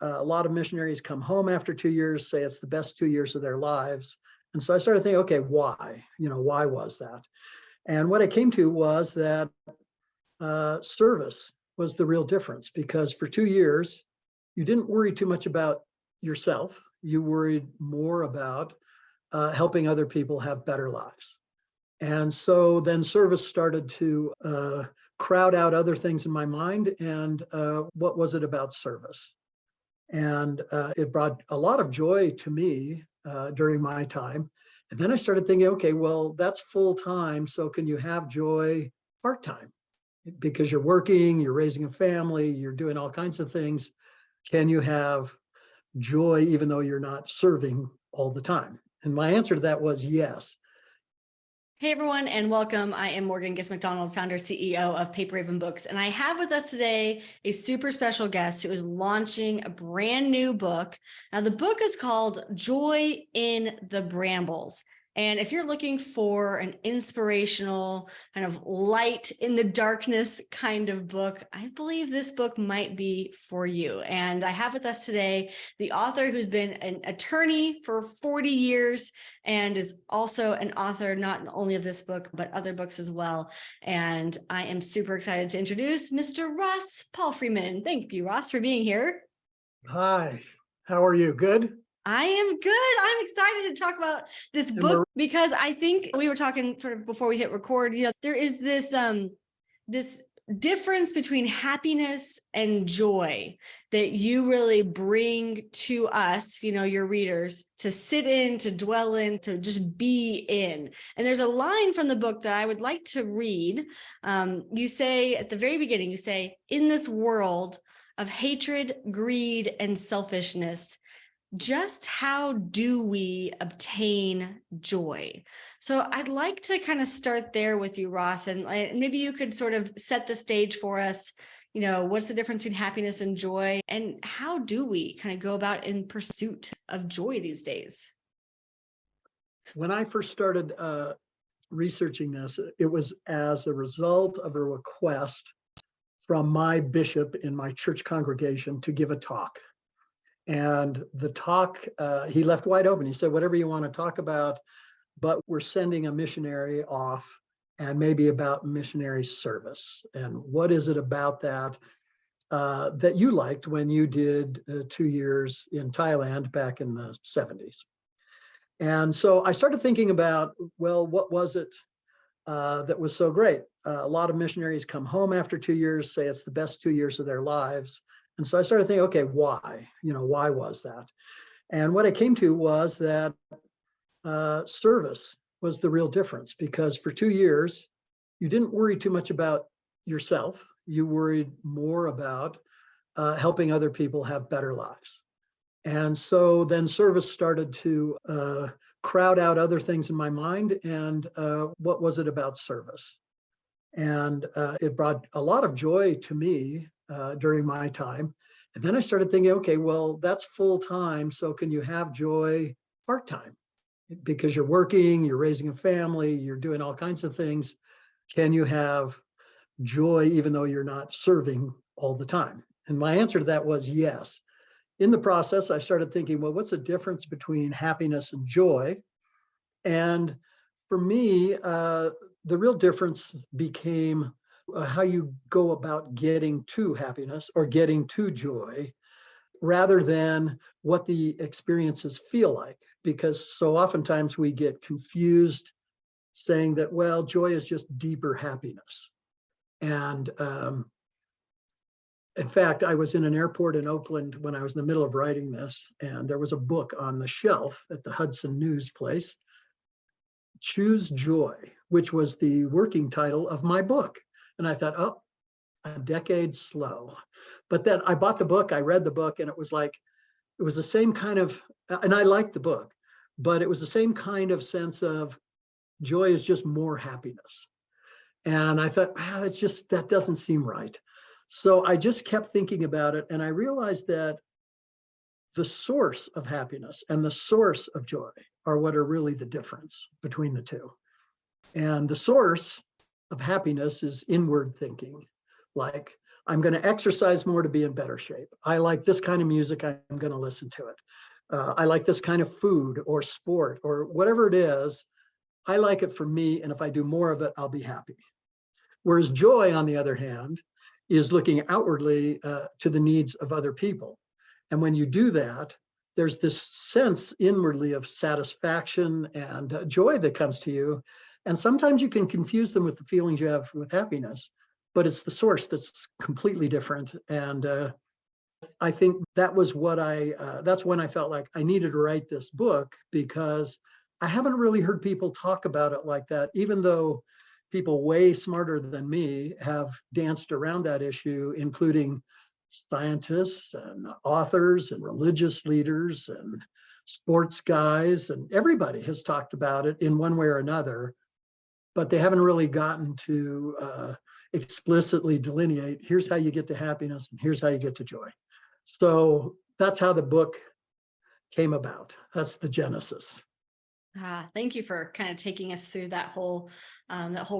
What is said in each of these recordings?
a lot of missionaries come home after 2 years, say it's the best 2 years of their lives. And so I started thinking, okay, why? Why was that? And what I came to was that service was the real difference, because for 2 years, you didn't worry too much about yourself. You worried more about helping other people have better lives. And so then service started to crowd out other things in my mind. And what was it about service? And it brought a lot of joy to me during my time. And then I started thinking, okay, well, that's full time. So can you have joy part time? Because you're working, you're raising a family, you're doing all kinds of things. Can you have joy even though you're not serving all the time? And my answer to that was yes. Hey everyone, and welcome. I am Morgan Giss McDonald, founder, CEO of Palfreyman Books, and I have with us today a super special guest who is launching a brand new book. Now, the book is called Joy in the Brambles. And if you're looking for an inspirational, kind of light in the darkness kind of book, I believe this book might be for you. And I have with us today the author who's been an attorney for 40 years and is also an author not only of this book, but other books as well. And I am super excited to introduce Mr. Ross Palfreyman. Thank you, Ross, for being here. Hi, how are you? Good? I am good. I'm excited to talk about this book because I think we were talking sort of before we hit record, there is this difference between happiness and joy that you really bring to us, your readers, to sit in, to dwell in, to just be in. And there's a line from the book that I would like to read. You say at the very beginning, in this world of hatred, greed, and selfishness, just how do we obtain joy? So I'd like to kind of start there with you, Ross, and maybe you could sort of set the stage for us. What's the difference between happiness and joy, and how do we kind of go about in pursuit of joy these days? When I first started researching this, it was as a result of a request from my bishop in my church congregation to give a talk. And the talk, he left wide open. He said, whatever you want to talk about, but we're sending a missionary off, and maybe about missionary service. And what is it about that that you liked when you did 2 years in Thailand back in the 70s? And so I started thinking about, well, what was it that was so great? A lot of missionaries come home after 2 years, say it's the best 2 years of their lives. And so I started thinking, okay, why? Why was that? And what I came to was that service was the real difference, because for 2 years, you didn't worry too much about yourself. You worried more about helping other people have better lives. And so then service started to crowd out other things in my mind. And what was it about service? And it brought a lot of joy to me during my time. And then I started thinking, okay, well, that's full time. So can you have joy part time? Because you're working, you're raising a family, you're doing all kinds of things. Can you have joy even though you're not serving all the time? And my answer to that was yes. In the process, I started thinking, well, what's the difference between happiness and joy? And for me, the real difference became how you go about getting to happiness or getting to joy, rather than what the experiences feel like. Because so oftentimes we get confused saying that, well, joy is just deeper happiness. And in fact, I was in an airport in Oakland when I was in the middle of writing this, and there was a book on the shelf at the Hudson News place, Choose Joy, which was the working title of my book. And I thought, oh, a decade slow. But then I bought the book, I read the book, and it was the same kind of, and I liked the book, but it was the same kind of sense of joy is just more happiness. And I thought, that doesn't seem right. So I just kept thinking about it, and I realized that the source of happiness and the source of joy are what are really the difference between the two. And the source of happiness is inward thinking, like I'm going to exercise more to be in better shape. I like this kind of music. I'm going to listen to it. I like this kind of food or sport or whatever it is. I like it for me. And if I do more of it, I'll be happy. Whereas joy, on the other hand, is looking outwardly to the needs of other people. And when you do that, there's this sense inwardly of satisfaction and joy that comes to you. And sometimes you can confuse them with the feelings you have with happiness, but it's the source that's completely different. And I think that was what that's when I felt like I needed to write this book, because I haven't really heard people talk about it like that, even though people way smarter than me have danced around that issue, including scientists and authors and religious leaders and sports guys, and everybody has talked about it in one way or another, but they haven't really gotten to explicitly delineate, here's how you get to happiness and here's how you get to joy. So that's how the book came about. That's the genesis. Thank you for kind of taking us through that whole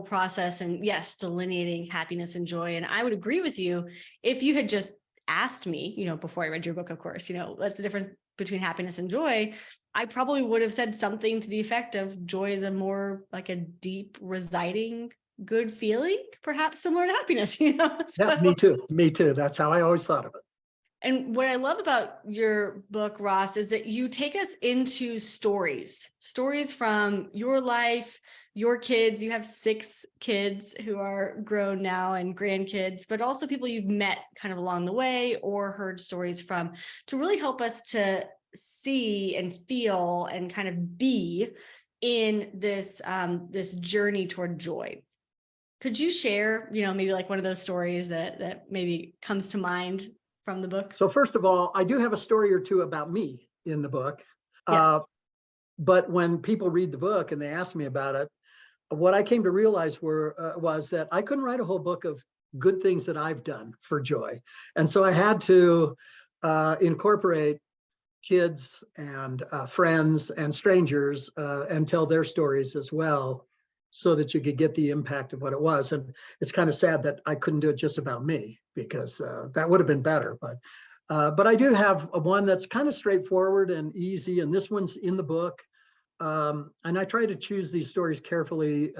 process, and yes, delineating happiness and joy. And I would agree with you if you had just asked me, before I read your book, of course, what's the difference between happiness and joy? I probably would have said something to the effect of joy is a more like a deep residing good feeling, perhaps similar to happiness, So, yeah, me too. Me too. That's how I always thought of it. And what I love about your book, Ross, is that you take us into stories from your life, your kids. You have 6 kids who are grown now and grandkids, but also people you've met kind of along the way or heard stories from, to really help us to see and feel and kind of be in this, this journey toward joy. Could you share, maybe like one of those stories that maybe comes to mind from the book? So first of all, I do have a story or two about me in the book. Yes. But when people read the book and they ask me about it, what I came to realize was that I couldn't write a whole book of good things that I've done for joy. And so I had to incorporate kids and friends and strangers and tell their stories as well, so that you could get the impact of what it was. And it's kind of sad that I couldn't do it just about me, because that would have been better. But I do have one that's kind of straightforward and easy, and this one's in the book. And I try to choose these stories carefully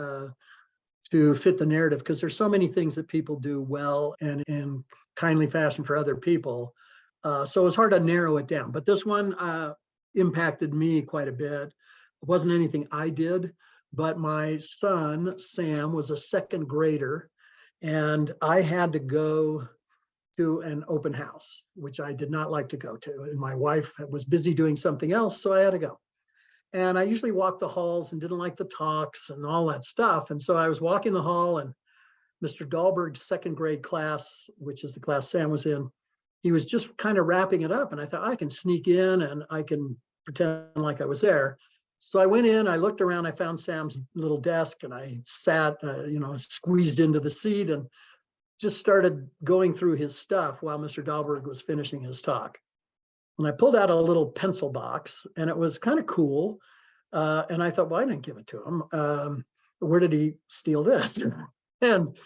to fit the narrative, because there's so many things that people do well and in kindly fashion for other people. So it's hard to narrow it down. But this one impacted me quite a bit. It wasn't anything I did, but my son, Sam, was a 2nd grader, and I had to go to an open house, which I did not like to go to. And my wife was busy doing something else, so I had to go. And I usually walked the halls and didn't like the talks and all that stuff. And so I was walking the hall, and Mr. Dahlberg's 2nd grade class, which is the class Sam was in, he was just kind of wrapping it up. And I thought, I can sneak in and I can pretend like I was there. So I went in, I looked around, I found Sam's little desk, and I sat, squeezed into the seat and just started going through his stuff while Mr. Dahlberg was finishing his talk. And I pulled out a little pencil box, and it was kind of cool. And I thought, well, I didn't give it to him. Where did he steal this? And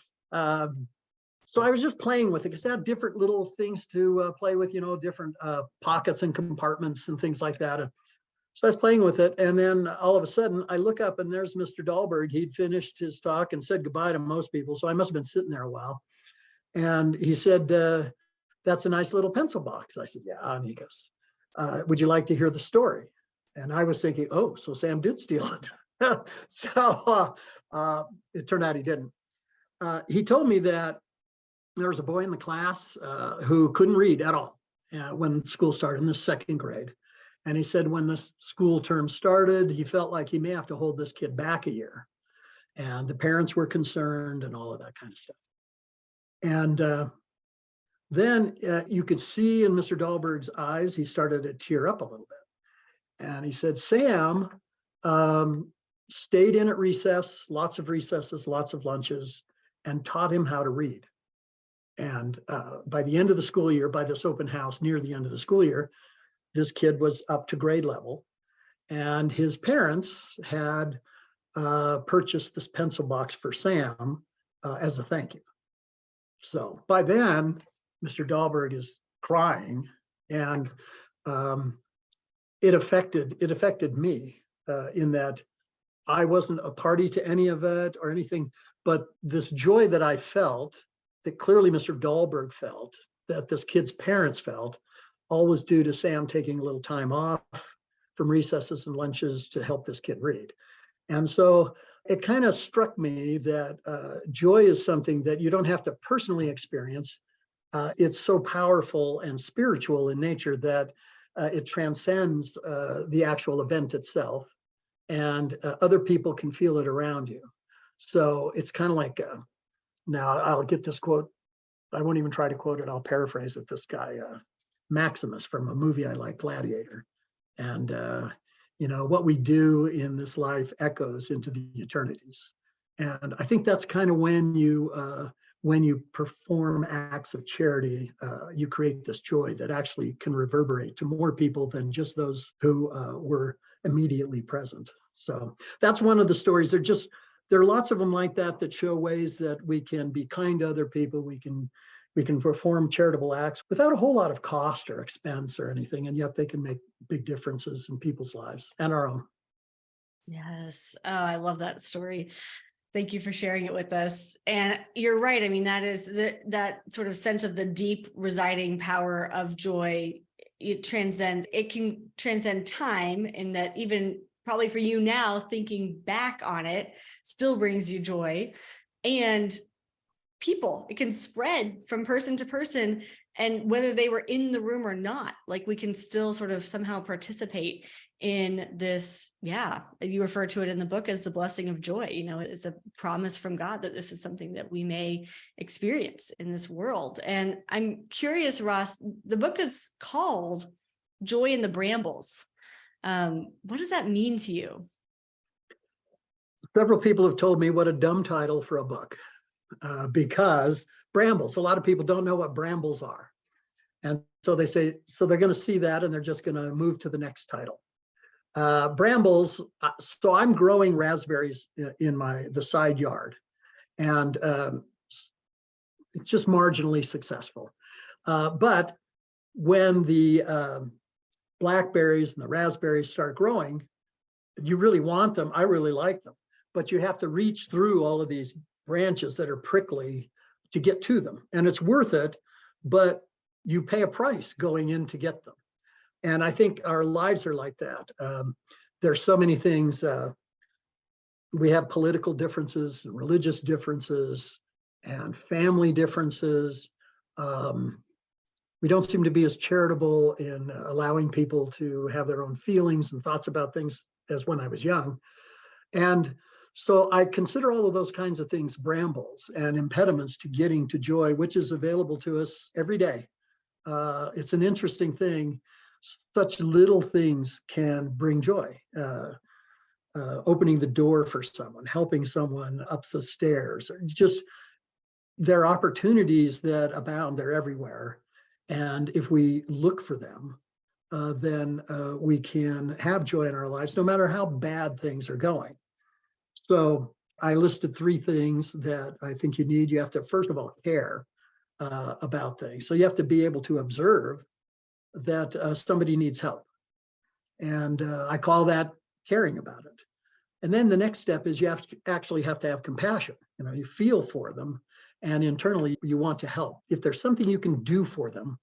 so I was just playing with it, because I had different little things to play with, different pockets and compartments and things like that. So I was playing with it, and then all of a sudden I look up, and there's Mr. Dahlberg. He'd finished his talk and said goodbye to most people, so I must have been sitting there a while. And he said, that's a nice little pencil box. I said, yeah. And he goes, would you like to hear the story? And I was thinking, oh, so Sam did steal it. So it turned out he didn't. He told me that there was a boy in the class who couldn't read at all when school started in the 2nd grade. And he said when the school term started, he felt like he may have to hold this kid back a year. And the parents were concerned and all of that kind of stuff. And then you could see in Mr. Dahlberg's eyes, he started to tear up a little bit. And he said, Sam stayed in at recess, lots of recesses, lots of lunches, and taught him how to read. And by the end of the school year, by this open house near the end of the school year, this kid was up to grade level, and his parents had purchased this pencil box for Sam as a thank you. So by then, Mr. Dahlberg is crying, and it affected me in that I wasn't a party to any of it or anything, but this joy that I felt, that clearly Mr. Dahlberg felt, that this kid's parents felt, all was due to Sam taking a little time off from recesses and lunches to help this kid read. And so it kind of struck me that joy is something that you don't have to personally experience. It's so powerful and spiritual in nature that it transcends the actual event itself, and other people can feel it around you. So it's kind of like, now I'll get this quote. I won't even try to quote it. I'll paraphrase it. This guy, Maximus, from a movie I like, Gladiator. And, what we do in this life echoes into the eternities. And I think that's kind of when you perform acts of charity, you create this joy that actually can reverberate to more people than just those who were immediately present. So that's one of the stories. There are lots of them like that show ways that we can be kind to other people. We can perform charitable acts without a whole lot of cost or expense or anything, and yet they can make big differences in people's lives and our own. Yes. Oh, I love that story. Thank you for sharing it with us. And you're right. I mean, that is that sort of sense of the deep residing power of joy. It can transcend time, in that even probably for you now, thinking back on it still brings you joy. And people, it can spread from person to person, and whether they were in the room or not, like, we can still sort of somehow participate in this. Yeah, you refer to it in the book as the blessing of joy. It's a promise from God that this is something that we may experience in this world. And I'm curious, Ross, the book is called Joy in the Brambles. What does that mean to you? Several people have told me what a dumb title for a book. Because brambles, a lot of people don't know what brambles are. And so they say, so they're going to see that and they're just going to move to the next title. Brambles, so I'm growing raspberries in the side yard, and it's just marginally successful. But when the blackberries and the raspberries start growing, you really want them. I really like them, but you have to reach through all of these branches that are prickly to get to them, and it's worth it, but you pay a price going in to get them. And I think our lives are like that. There's so many things. We have political differences and religious differences and family differences. We don't seem to be as charitable in allowing people to have their own feelings and thoughts about things as when I was young. And so I consider all of those kinds of things brambles and impediments to getting to joy, which is available to us every day. It's an interesting thing. Such little things can bring joy. Opening the door for someone, helping someone up the stairs, just there are opportunities that abound. They're everywhere. And if we look for them, then we can have joy in our lives, no matter how bad things are going. So I listed 3 things that I think you need. You have to, first of all, care about things. So you have to be able to observe that somebody needs help. And I call that caring about it. And then the next step is you actually have to have compassion. You feel for them, and internally you want to help. If there's something you can do for them,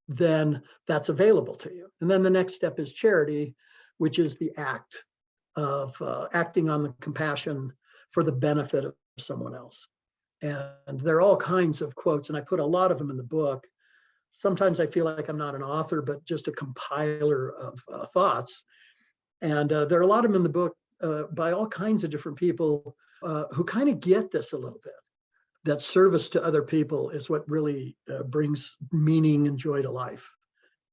then that's available to you. And then the next step is charity, which is the act of acting on the compassion for the benefit of someone else. And there are all kinds of quotes, and I put a lot of them in the book. Sometimes I feel like I'm not an author, but just a compiler of thoughts. And there are a lot of them in the book by all kinds of different people who kind of get this a little bit, that service to other people is what really brings meaning and joy to life.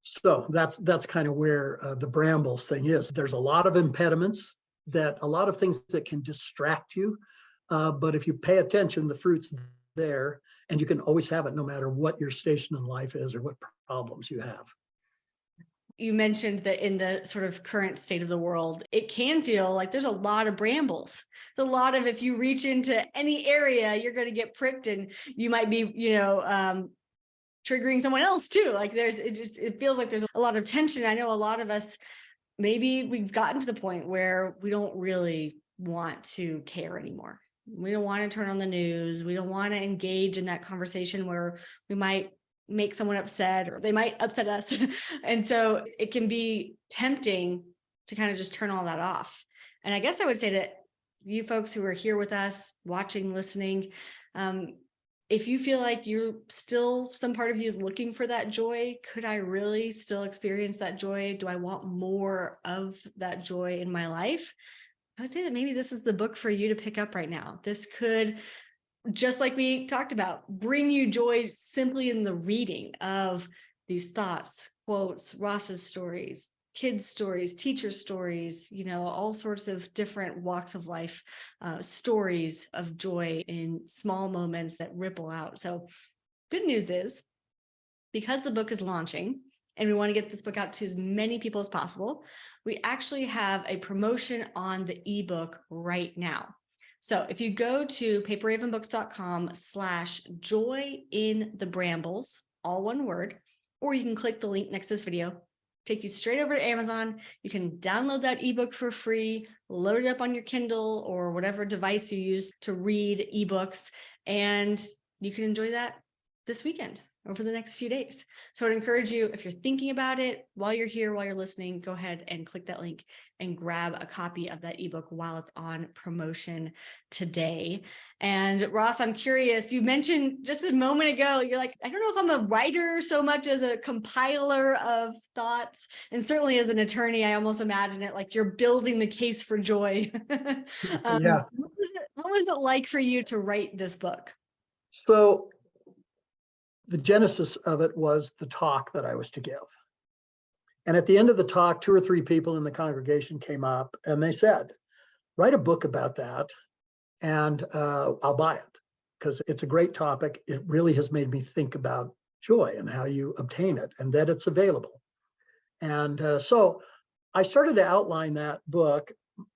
So that's kind of where the brambles thing is. There's a lot of impediments, a lot of things that can distract you. But if you pay attention, the fruit's there, and you can always have it no matter what your station in life is or what problems you have. You mentioned that in the sort of current state of the world, it can feel like there's a lot of brambles. There's a lot of, if you reach into any area, you're going to get pricked, and you might be, triggering someone else too. Like it feels like there's a lot of tension. I know a lot of us, maybe we've gotten to the point where we don't really want to care anymore. We don't want to turn on the news. We don't want to engage in that conversation where we might make someone upset or they might upset us. And so it can be tempting to kind of just turn all that off. And I guess I would say to you folks who are here with us, watching, listening, if you feel like you're still, some part of you is looking for that joy, could I really still experience that joy? Do I want more of that joy in my life? I would say that maybe this is the book for you to pick up right now. This could, just like we talked about, bring you joy simply in the reading of these thoughts, quotes, Ross's stories, kids' stories, teacher stories, all sorts of different walks of life, stories of joy in small moments that ripple out. So good news is, because the book is launching and we want to get this book out to as many people as possible, we actually have a promotion on the ebook right now. So if you go to paperravenbooks.com/joyinthebrambles, all one word, or you can click the link next to this video, take you straight over to Amazon. You can download that ebook for free, load it up on your Kindle or whatever device you use to read ebooks, and you can enjoy that this weekend over the next few days. So I'd encourage you, if you're thinking about it while you're here, while you're listening, go ahead and click that link and grab a copy of that ebook while it's on promotion today. And Ross, I'm curious, you mentioned just a moment ago, you're like, I don't know if I'm a writer so much as a compiler of thoughts. And certainly as an attorney, I almost imagine it like you're building the case for joy. Yeah. What was it like for you to write this book? So the genesis of it was the talk that I was to give. And at the end of the talk, 2 or 3 people in the congregation came up and they said, write a book about that and I'll buy it, because it's a great topic. It really has made me think about joy and how you obtain it and that it's available. And so I started to outline that book.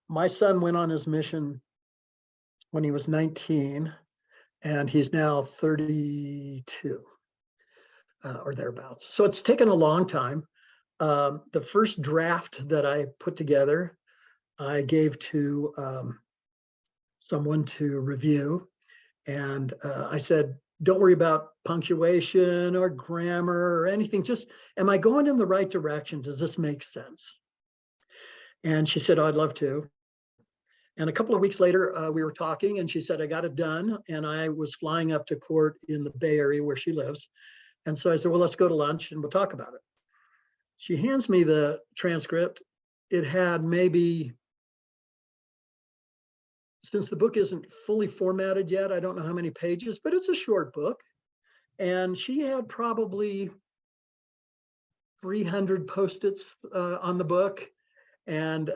My son went on his mission when he was 19 and he's now 32. Or thereabouts. So it's taken a long time. The first draft that I put together, I gave to someone to review. And I said, don't worry about punctuation or grammar or anything. Just, am I going in the right direction? Does this make sense? And she said, oh, I'd love to. And a couple of weeks later, we were talking and she said, I got it done. And I was flying up to court in the Bay Area where she lives. And so I said, well, let's go to lunch and we'll talk about it. She hands me the transcript. It had maybe, since the book isn't fully formatted yet, I don't know how many pages, but it's a short book. And she had probably 300 Post-its on the book. And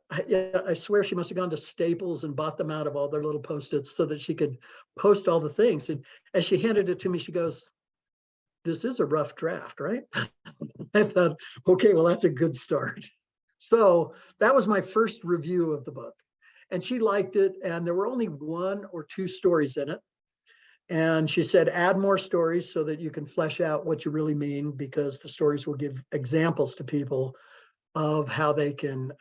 I swear she must have gone to Staples and bought them out of all their little Post-its so that she could post all the things. And as she handed it to me, she goes, this is a rough draft, right? I thought, okay, well, that's a good start. So that was my first review of the book. And she liked it. And there were only 1 or 2 stories in it. And she said, add more stories so that you can flesh out what you really mean, because the stories will give examples to people of how they can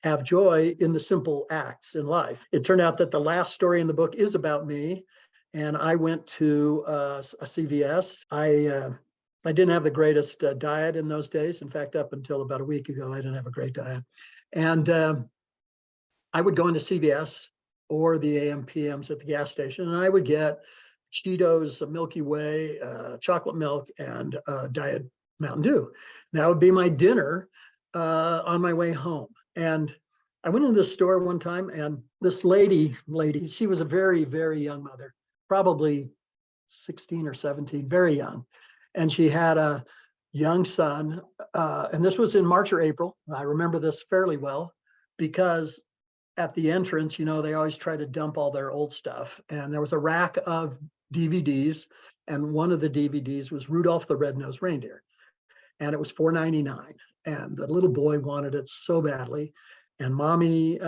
have joy in the simple acts in life. It turned out that the last story in the book is about me. And I went to a CVS. I didn't have the greatest diet in those days. In fact, up until about a week ago, I didn't have a great diet. And I would go into CVS or the AM/PMs at the gas station, and I would get Cheetos, a Milky Way, chocolate milk, and Diet Mountain Dew. That would be my dinner on my way home. And I went into the store one time, and this lady, she was a very, very young mother, probably 16 or 17, very young. And she had a young son. And this was in March or April. I remember this fairly well because at the entrance, they always try to dump all their old stuff. And there was a rack of DVDs. And one of the DVDs was Rudolph the Red-Nosed Reindeer. and it was $4.99. And the little boy wanted it so badly, and mommy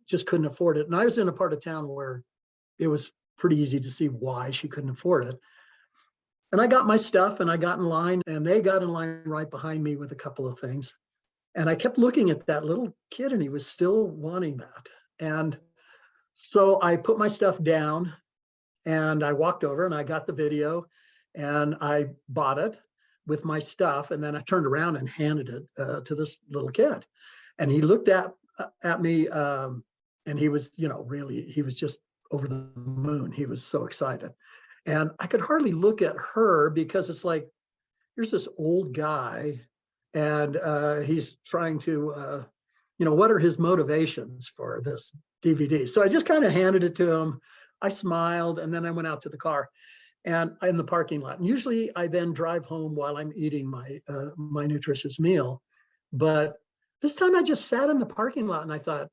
just couldn't afford it. And I was in a part of town where it was pretty easy to see why she couldn't afford it. And I got my stuff and I got in line, and they got in line right behind me with a couple of things. And I kept looking at that little kid, and he was still wanting that. And so I put my stuff down and I walked over and I got the video and I bought it with my stuff. And then I turned around and handed it to this little kid. And he looked at me and he was, really, he was just over the moon. He was so excited. And I could hardly look at her because it's like, here's this old guy and he's trying to, what are his motivations for this DVD? So I just kind of handed it to him. I smiled, and then I went out to the car and in the parking lot. And usually I then drive home while I'm eating my nutritious meal. But this time I just sat in the parking lot and I thought,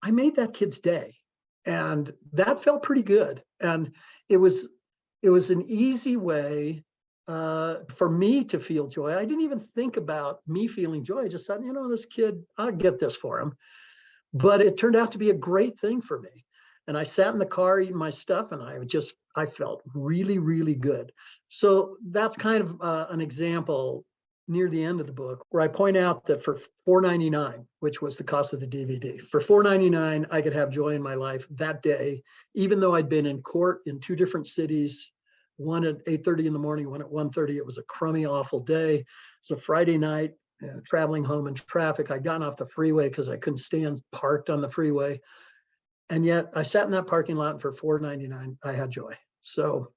I made that kid's day. And that felt pretty good. And it was an easy way for me to feel joy. I didn't even think about me feeling joy. I just thought, this kid, I'll get this for him. But it turned out to be a great thing for me. And I sat in the car eating my stuff, and I felt really, really good. So that's kind of an example near the end of the book where I point out that for $4.99, which was the cost of the DVD, for $4.99, I could have joy in my life that day, even though I'd been in court in 2 different cities, one at 8:30 in the morning, one at 1:30. It was a crummy, awful day. It was a Friday night, traveling home in traffic. I'd gotten off the freeway because I couldn't stand parked on the freeway. And yet I sat in that parking lot, and for $4.99, I had joy. So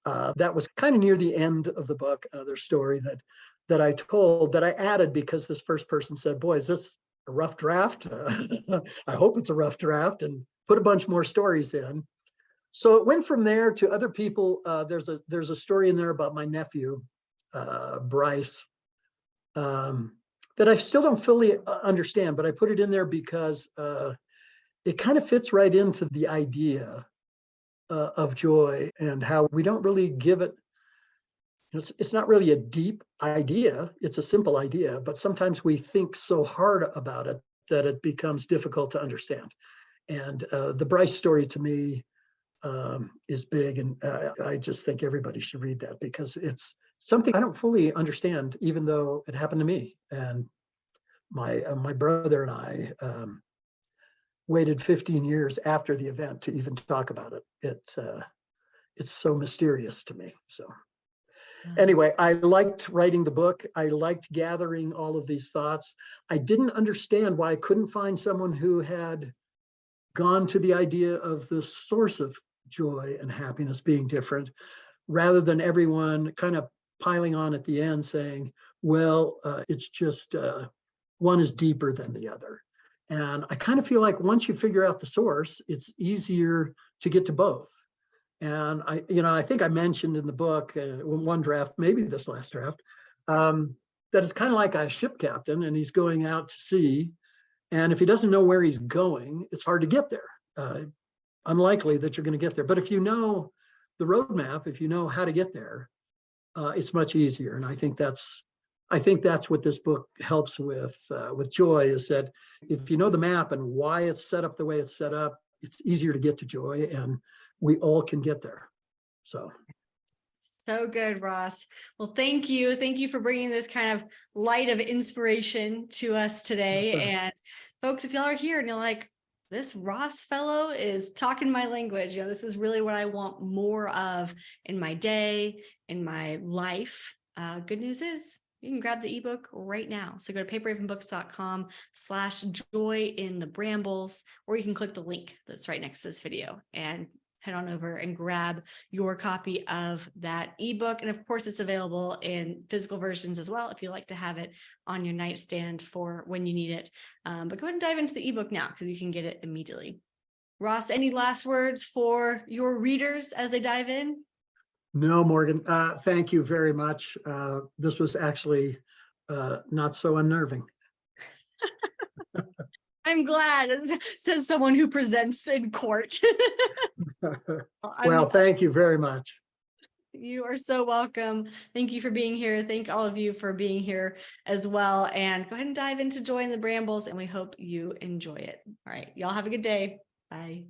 that was kind of near the end of the book, another story that I told, that I added because this first person said, boy, is this a rough draft? I hope it's a rough draft, and put a bunch more stories in. So it went from there to other people. There's a story in there about my nephew, Bryce, that I still don't fully understand, but I put it in there because it kind of fits right into the idea of joy and how we don't really give it. It's not really a deep idea. It's a simple idea, but sometimes we think so hard about it that it becomes difficult to understand. And the Bryce story to me is big. And I just think everybody should read that because it's something I don't fully understand, even though it happened to me. And my brother and I waited 15 years after the event to even talk about it. It's so mysterious to me. So anyway, I liked writing the book. I liked gathering all of these thoughts. I didn't understand why I couldn't find someone who had gone to the idea of the source of joy and happiness being different, rather than everyone kind of piling on at the end saying, well, it's just one is deeper than the other. And I kind of feel like once you figure out the source, it's easier to get to both. And I think I mentioned in the book, one draft, maybe this last draft, that it's kind of like a ship captain and he's going out to sea. And if he doesn't know where he's going, it's hard to get there. Unlikely that you're going to get there. But if you know the roadmap, if you know how to get there, it's much easier. And I think that's what this book helps with joy, is that if you know the map and why it's set up the way it's set up, it's easier to get to joy, and we all can get there. So good, Ross. Well, thank you. Thank you for bringing this kind of light of inspiration to us today. And folks, if y'all are here and you're like, this Ross fellow is talking my language, this is really what I want more of in my day, in my life. Good news is you can grab the ebook right now. So go to paperravenbooks.com/joy in the Brambles, or you can click the link that's right next to this video and head on over and grab your copy of that ebook. And of course, it's available in physical versions as well if you like to have it on your nightstand for when you need it. But go ahead and dive into the ebook now because you can get it immediately. Ross, any last words for your readers as they dive in? No, Morgan, thank you very much. This was actually not so unnerving. I'm glad, says someone who presents in court. Well, thank you very much. You are so welcome. Thank you for being here. Thank all of you for being here as well. And go ahead and dive into Joy in the Brambles, and we hope you enjoy it. All right. Y'all have a good day. Bye.